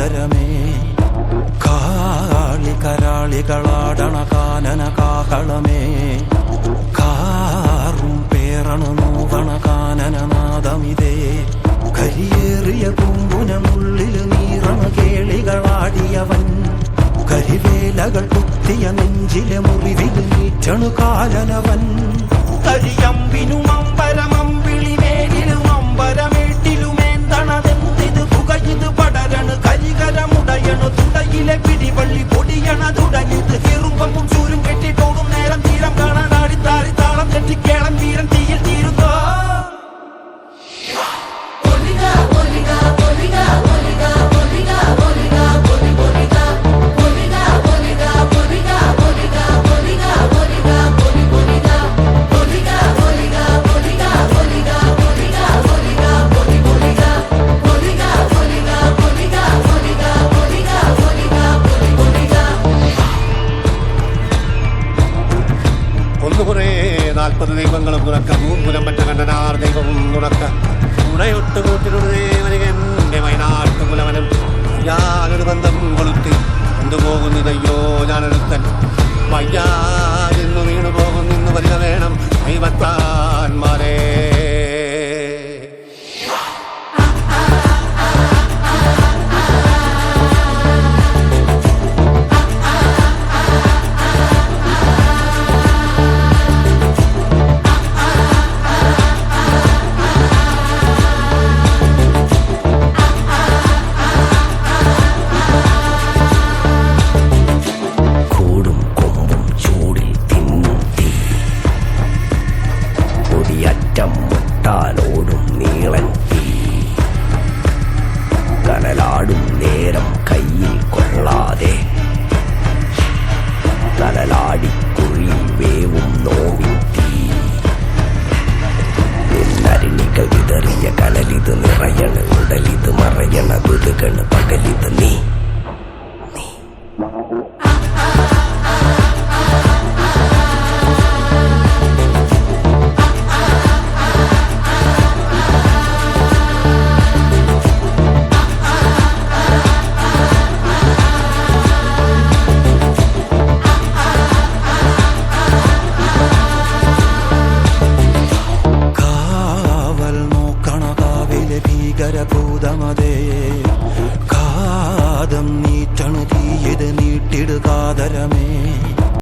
കാതരമേ കാളി കരാളികളാടണ കാനന കാഹളമേ കാറും പേറണ നോവണ കാനനനാദമിതേ കരിയേറിയ പൂമ്പുനമുള്ളിൽ നീറണ കേളികളാടിയവൻ കരിവേലകൾ കുത്തിയ നെഞ്ചിലെ മുറിവിൽ നീറ്റണു കാലനവൻ കരിയമ്പിനും അമ്പരമമ്പിളി മേലിലും അമ്പരമേട്ടിലുമേന്തണതെന്തിത് പുകയിത് പടരണു കരികരമുടയണു തുടയിലെ പിടിവള്ളി പൊടിയണ തുടങ്ങിത് എറുമ്പും ചൂരും കെട്ടിട്ടോടും നേരം തീരം കാണാൻ ആടിത്താറി താളം കെട്ടിക്കേളം വീരൻ തീയിൽ തീരുന്നോ ദൈവങ്ങളും തുറക്ക മൂന്നുലം പറ്റ കണ്ടനാർ ദൈവവും തുറക്ക ഉണയൊട്ട് കൂട്ടിനുടേ വയനാട്ടുകുലവനും ഞാനൊരു ബന്ധം കൊളുത്തി കൊണ്ടുപോകുന്നതയ്യോ ഞാനൊരുത്തൻ വയ്യാതെന്നു വീണു പോകുന്നു വരിക വേണം ദൈവത്താന്മാരേ മുട്ടാലോടും നീളൻ തീ കനലാടും നേരം കയ്യിൽ കൊള്ളാതെ കനലാടിക്കുഴി വേവും നോവിൻ തീ നിന്നരിണികൾ വിതറിയ കനലിത് നിറയണ് ഉടലിത് മറയണ തുതുകണ് പകലിത് നീ ഭീകരഭൂതമതേ കാതം നീറ്റണു തീയത് നീട്ടിടു കാതരമേ